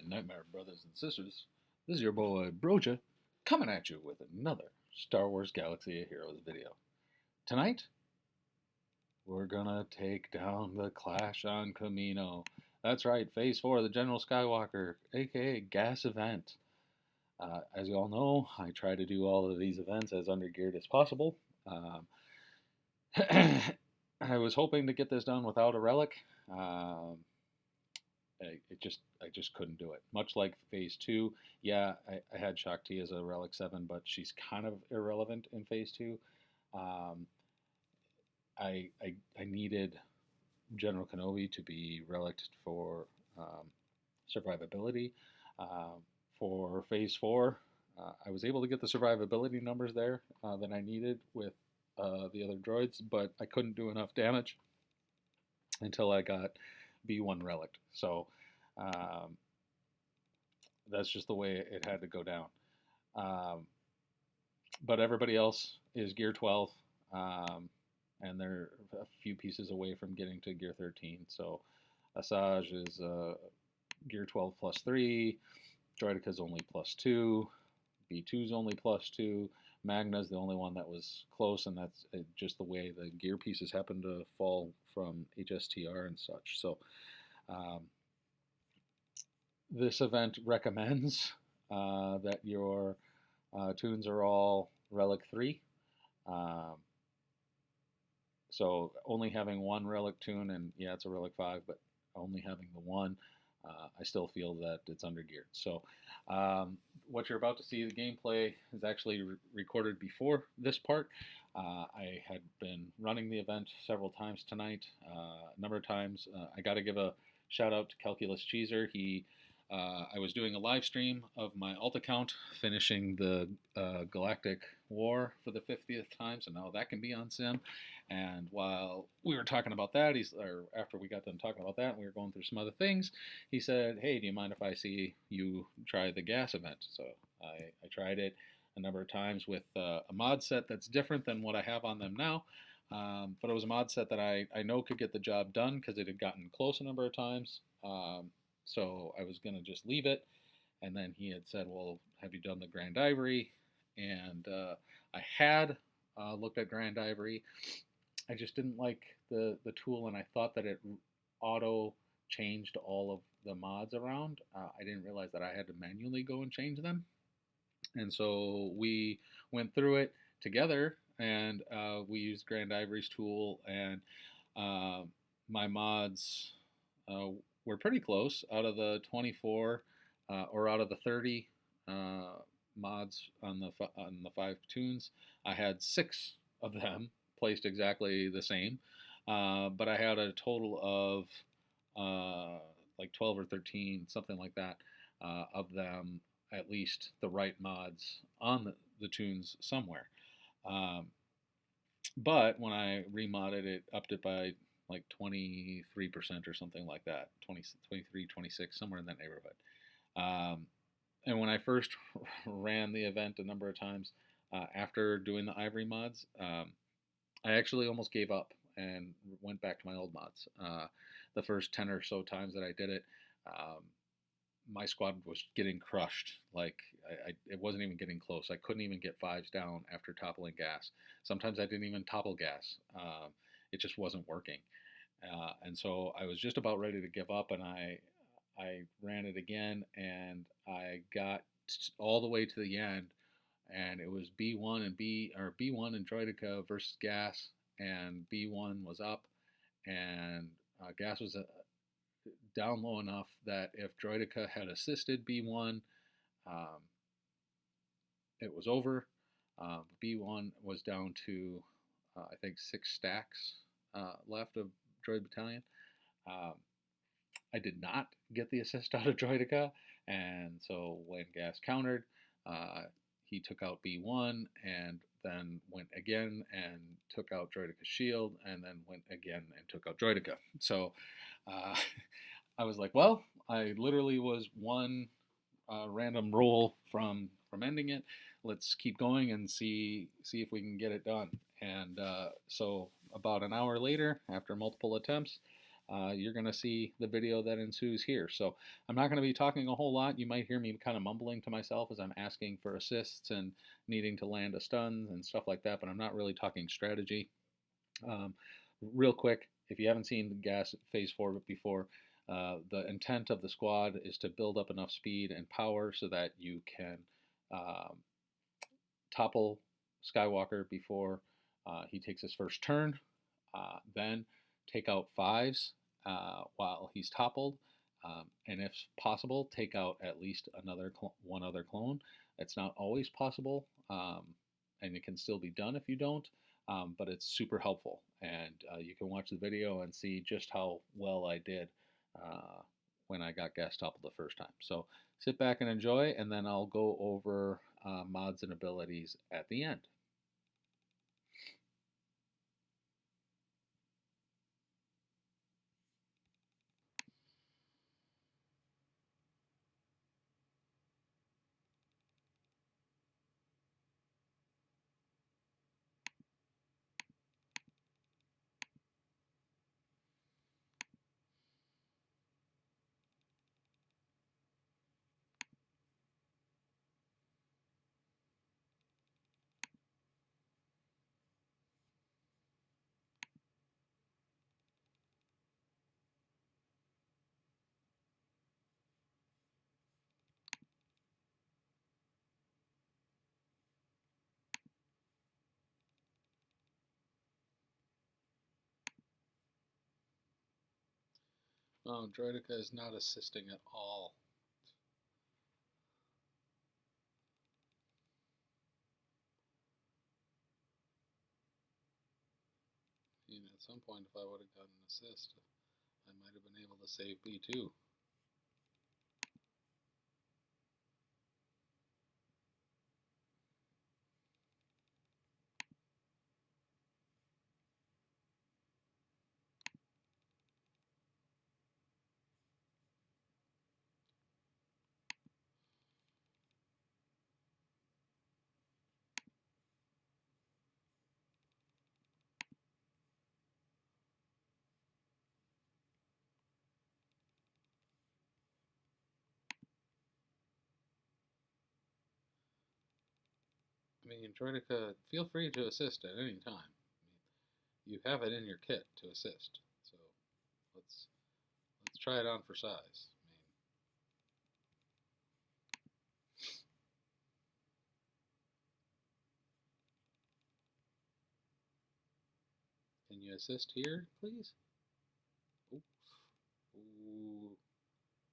Nightmare brothers and sisters. This is your boy Broja coming at you with another Star Wars Galaxy of Heroes video. Tonight, we're gonna take down the Clash on Camino. That's right, Phase 4 of the General Skywalker, aka Gas event. As you all know, I try to do all of these events as undergeared as possible. I was hoping to get this done without a relic. I just couldn't do it. Much like Phase 2, yeah, I had Shakti as a Relic 7, but she's kind of irrelevant in Phase 2. I needed General Kenobi to be reliced for survivability. For Phase 4, I was able to get the survivability numbers there that I needed with the other droids, but I couldn't do enough damage until I got B1 relic. So that's just the way it had to go down. But everybody else is Gear 12, and they're a few pieces away from getting to Gear 13. So Asajj is Gear 12 plus 3, Droideca's only plus 2, B2's only plus 2, Magna's the only one that was close, and that's just the way the gear pieces happen to fall from HSTR and such. So this event recommends that your tunes are all Relic 3. So only having one Relic tune, and yeah, it's a Relic 5, but only having the one, I still feel that it's undergeared. So what you're about to see, the gameplay, is actually recorded before this part. I had been running the event several times tonight, a number of times. I got to give a shout out to Calculus Cheeser. I was doing a live stream of my alt account, finishing the Galactic War for the 50th time, so now that can be on Sim. And while we were talking about that, after we got done talking about that, and we were going through some other things, he said, "Hey, do you mind if I see you try the gas event?" So I tried it a number of times with a mod set that's different than what I have on them now. But it was a mod set that I know could get the job done because it had gotten close a number of times. So I was going to just leave it. And then he had said, "Well, have you done the Grand Ivory?" And I had looked at Grand Ivory. I just didn't like the tool, and I thought that it auto changed all of the mods around. I didn't realize that I had to manually go and change them. And so we went through it together, and we used Grand Ivory's tool, and my mods were pretty close. Out of the 24 or out of the 30 mods on the 5 tunes, I had 6 of them placed exactly the same, but I had a total of like 12 or 13, something like that, of them, at least the right mods on the tunes somewhere. But when I remodded it, upped it by like 23% or something like that, 23, 26, somewhere in that neighborhood. And when I first ran the event a number of times after doing the Ivory mods, I actually almost gave up and went back to my old mods. The first 10 or so times that I did it, my squad was getting crushed. Like, it wasn't even getting close. I couldn't even get 5s down after toppling gas. Sometimes I didn't even topple gas. It just wasn't working. And so I was just about ready to give up, and I ran it again, and I got all the way to the end, and it was B1 and Droideka versus Gas, and B1 was up, and Gas was down low enough that if Droideka had assisted B1, it was over. B1 was down to I think 6 stacks left of Droid Battalion. I did not get the assist out of Droideka, and so when Gas countered, he took out B1 and then went again and took out Droideca's shield, and then went again and took out Droideka. So I was like, well, I literally was one random roll from ending it. Let's keep going and see if we can get it done. And so about an hour later, after multiple attempts, you're going to see the video that ensues here. So I'm not going to be talking a whole lot. You might hear me kind of mumbling to myself as I'm asking for assists and needing to land a stun and stuff like that, but I'm not really talking strategy. Um, Real quick, if you haven't seen the gas phase 4 before, the intent of the squad is to build up enough speed and power so that you can um, topple Skywalker before he takes his first turn, then take out fives while he's toppled, and if possible, take out at least one other clone. It's not always possible, and it can still be done if you don't, but it's super helpful. And you can watch the video and see just how well I did uh, when I got gas toppled the first time. So sit back and enjoy, and then I'll go over mods and abilities at the end. Oh, Droidica is not assisting at all. At some point, if I would have gotten an assist, I might have been able to save B2. I mean, Droidica, feel free to assist at any time. You have it in your kit to assist, so let's try it on for size. Can you assist here, please? Ooh. Ooh.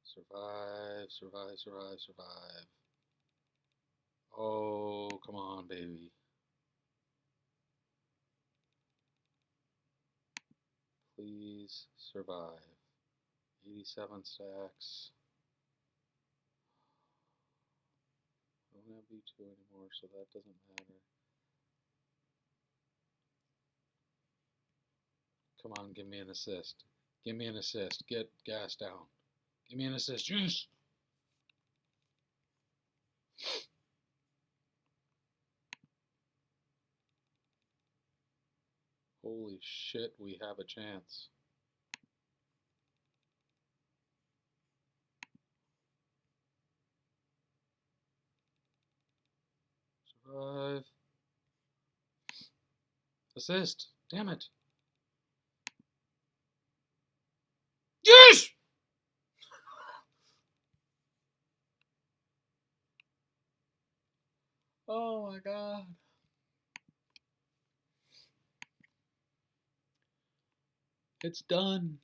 Survive, survive, survive, survive. Oh, come on, baby. Please survive. 87 stacks. I don't have B2 anymore, so that doesn't matter. Come on, give me an assist. Give me an assist. Get gas down. Give me an assist. Yes! Holy shit, we have a chance. Survive. Assist. Damn it. Yes! Oh my god. It's done.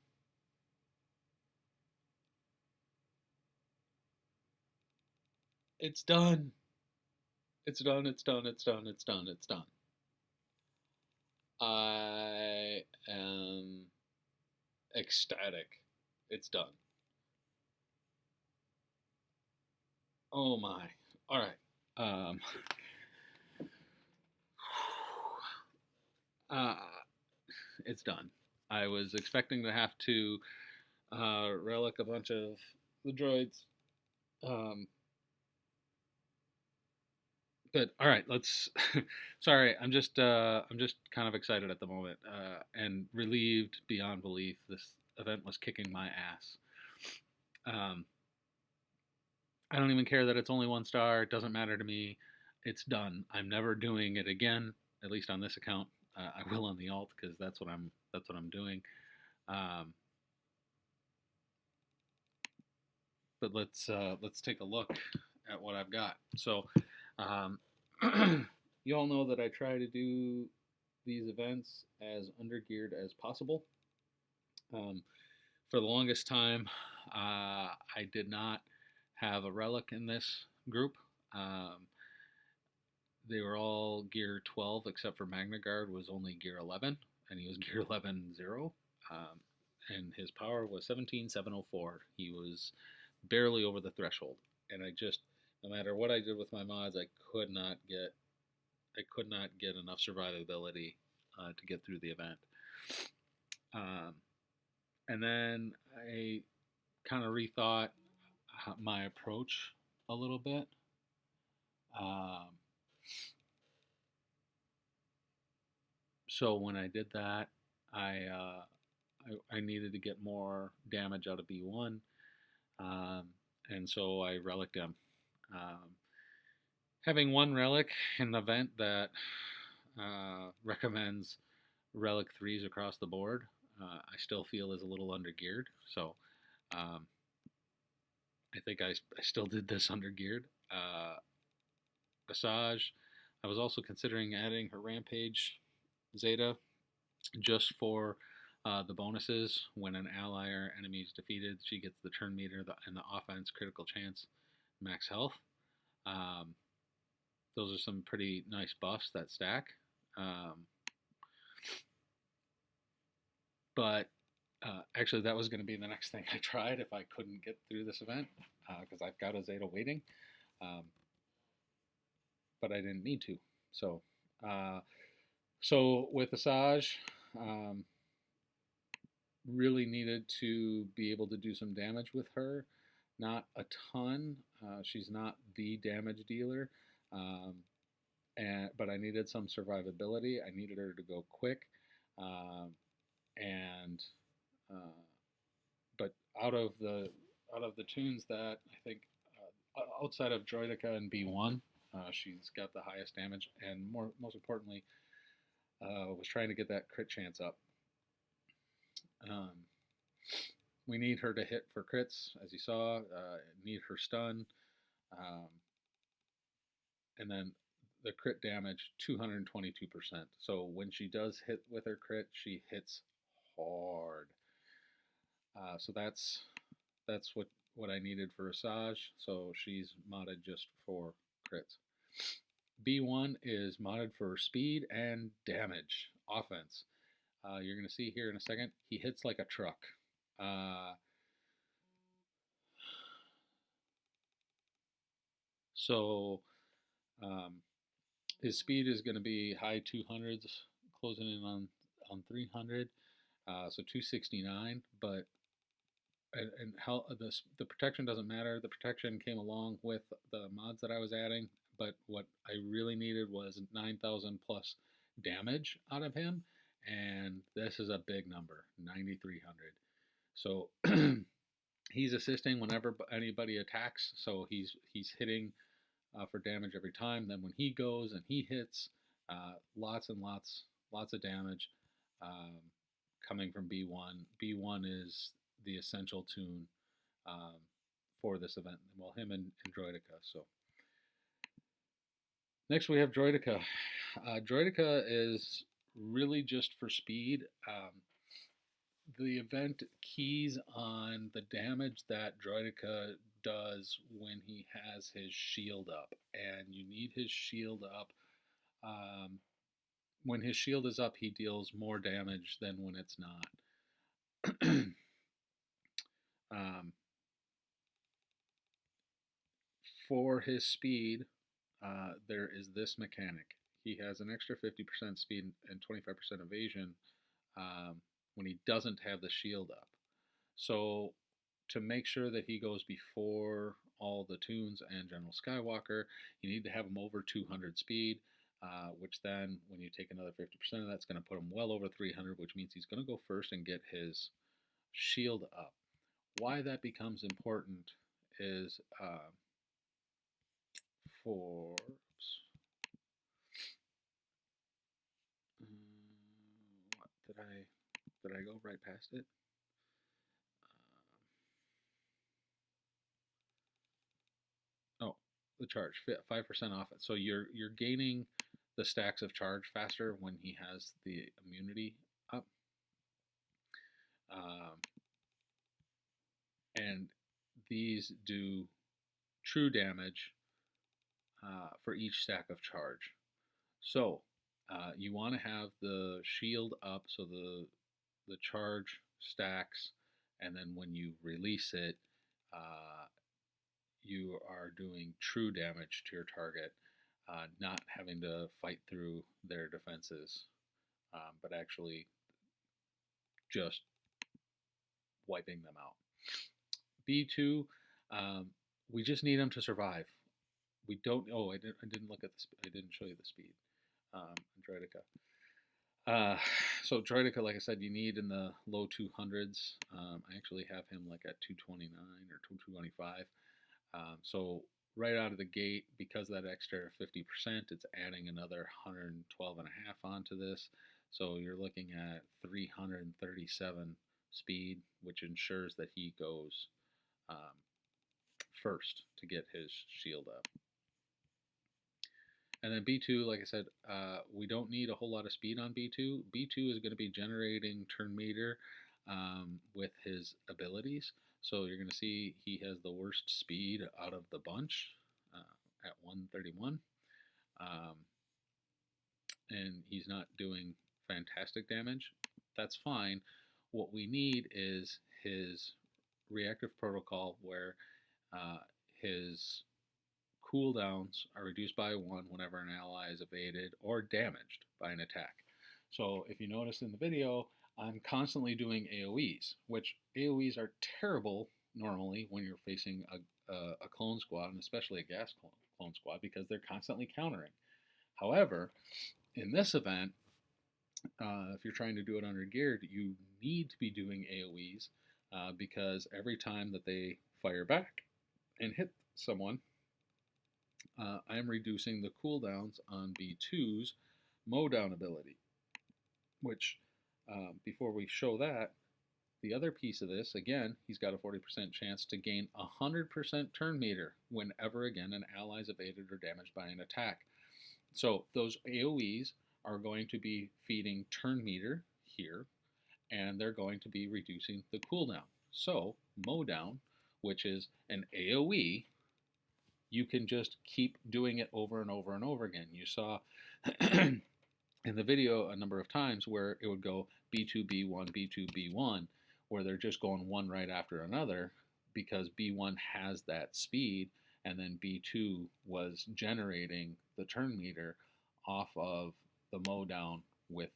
It's done. It's done, it's done, it's done, it's done, it's done. I am ecstatic. It's done. Oh my. Alright. Uh, it's done. I was expecting to have to relic a bunch of the droids. But all right, let's. Sorry, I'm just kind of excited at the moment and relieved beyond belief. event was kicking my ass. Um, I don't even care that it's only 1 star. It doesn't matter to me. It's done. I'm never doing it again. At least on this account. I will on the alt because that's what I'm doing. Um, but let's take a look at what I've got. So, um, you all know that I try to do these events as undergeared as possible. Um, for the longest time, I did not have a relic in this group. Um, they were all gear 12 except for Magna Guard was only gear 11, and he was gear 11 0. Um, and his power was 17,704. He was barely over the threshold, and I just, no matter what I did with my mods, I could not get enough survivability to get through the event. Um, and then I kind of rethought my approach a little bit. Um, so when I did that, I, uh, I needed to get more damage out of B1, um, and so I relicked him. Um, Having one relic in the event that recommends relic threes across the board, I still feel is a little under geared. So um, I think I still did this under geared. Asajj, I was also considering adding her Rampage Zeta just for the bonuses. When an ally or enemy is defeated, she gets the turn meter and the offense critical chance max health. Um, those are some pretty nice buffs that stack. Um, but actually, that was going to be the next thing I tried if I couldn't get through this event because I've got a Zeta waiting. Um, but I didn't need to. Uh, so with Asajj, um, really needed to be able to do some damage with her. Not a ton. She's not the damage dealer. Um, but I needed some survivability. I needed her to go quick, and but out of the tunes that I think outside of Droidica and B1, she's got the highest damage, and most importantly, was trying to get that crit chance up. Um, we need her to hit for crits, as you saw. Need her stun, um, and then the crit damage 222%. So when she does hit with her crit, she hits hard. So that's what I needed for Asajj. So she's modded just for crits. B1 is modded for speed and damage, offense. You're going to see here in a second, he hits like a truck. So um, his speed is going to be high 200s, closing in on 300. So 269, but and how the protection doesn't matter. The protection came along with the mods that I was adding, but what I really needed was 9,000 plus damage out of him, and this is a big number, 9,300. So he's assisting whenever anybody attacks, so he's hitting for damage every time. Then when he goes and he hits, lots and lots of damage coming from B1. B1 is the essential tune um, for this event. Well, him and Droidica. So next we have Droidica. Droidica is really just for speed. The event keys on the damage that Droidica does when he has his shield up, and you need his shield up. When his shield is up, he deals more damage than when it's not. um, for his speed, there is this mechanic. He has an extra 50% speed and 25% evasion when he doesn't have the shield up. So to make sure that he goes before all the tunes and General Skywalker, you need to have him over 200 speed, which then when you take another 50% of that's going to put him well over 300, which means he's going to go first and get his shield up. Why that becomes important is for what did I go right past it? Oh, the charge 5% off it. So you're gaining the stacks of charge faster when he has the immunity up, um, and these do true damage for each stack of charge. So you want to have the shield up so the charge stacks, and then when you release it, uh, you are doing true damage to your target, not having to fight through their defenses, but actually just wiping them out. B2, um, we just need them to survive. We don't. Oh, I didn't look at the. I didn't show you the speed. Droideka. So Droideka, like I said, you need in the low 200s. I actually have him like at 229 or 225. So right out of the gate, because of that extra 50%, it's adding another 112 and a half onto this. So you're looking at 337 speed, which ensures that he goes first to get his shield up. And then B2, like I said, we don't need a whole lot of speed on B2. B2 is going to be generating turn meter with his abilities. So you're going to see he has the worst speed out of the bunch at 131. And he's not doing fantastic damage. That's fine. What we need is his reactive protocol where his cooldowns are reduced by 1 whenever an ally is evaded or damaged by an attack. So if you notice in the video, I'm constantly doing AoEs, which AoEs are terrible normally when you're facing a clone squad, and especially a gas clone squad, because they're constantly countering. However, in this event, if you're trying to do it under geared, you need to be doing AoEs because every time that they fire back and hit someone, I am reducing the cooldowns on B2's mowdown ability, which before we show that, the other piece of this, again, he's got a 40% chance to gain 100% turn meter whenever, again, an ally is evaded or damaged by an attack. So those AoEs are going to be feeding turn meter here, and they're going to be reducing the cooldown. So mowdown, which is an AoE, you can just keep doing it over and over and over again. You saw in the video a number of times where it would go B2, B1, B2, B1, where they're just going one right after another because B1 has that speed, and then B2 was generating the turn meter off of the mowdown with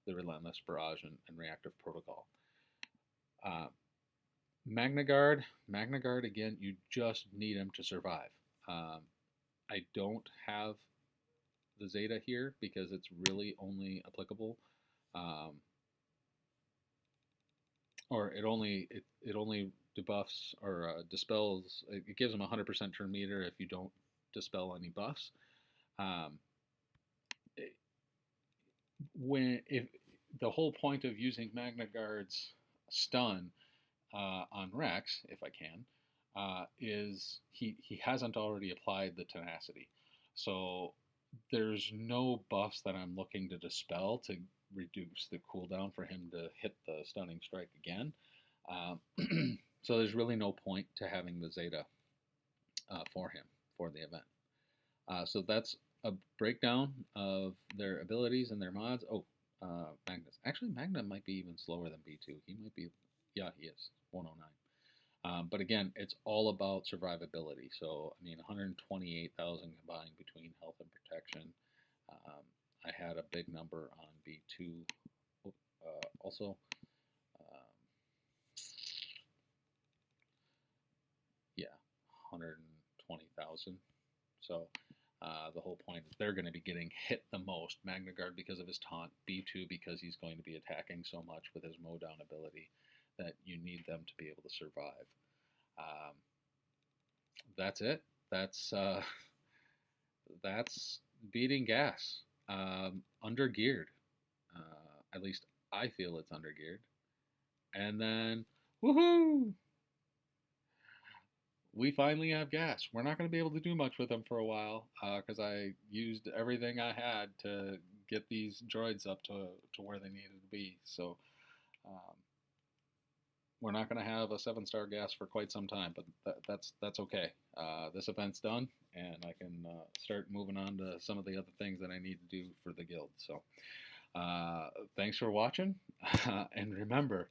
the Relentless Barrage and Reactive Protocol. Magna Guard, again, you just need him to survive. I don't have the Zeta here because it's really only applicable, or it only debuffs or dispels. It gives them 100% turn meter if you don't dispel any buffs. If the whole point of using Magna Guard's stun on Rex, if I can, is he hasn't already applied the tenacity. So there's no buffs that I'm looking to dispel to reduce the cooldown for him to hit the stunning strike again. So there's really no point to having the Zeta for him for the event. So that's a breakdown of their abilities and their mods. Oh, Magnus. Actually, Magna might be even slower than B2. He might be, yeah, he is, 109. But again, it's all about survivability. So, I mean, 128,000 combined between health and protection. I had a big number on B2 also. Yeah, 120,000. So the whole point is they're going to be getting hit the most. Magna Guard because of his taunt, B2 because he's going to be attacking so much with his mowdown ability. that you need them to be able to survive. Um, that's it. That's that's beating gas. Under geared. At least I feel it's under geared. And then, woohoo! We finally have gas. We're not going to be able to do much with them for a while because I used everything I had to get these droids up to where they needed to be. So um, we're not going to have a 7-star gas for quite some time, but that's okay. This event's done, and I can start moving on to some of the other things that I need to do for the guild. So thanks for watching, and remember,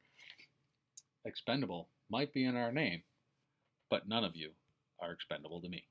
expendable might be in our name, but none of you are expendable to me.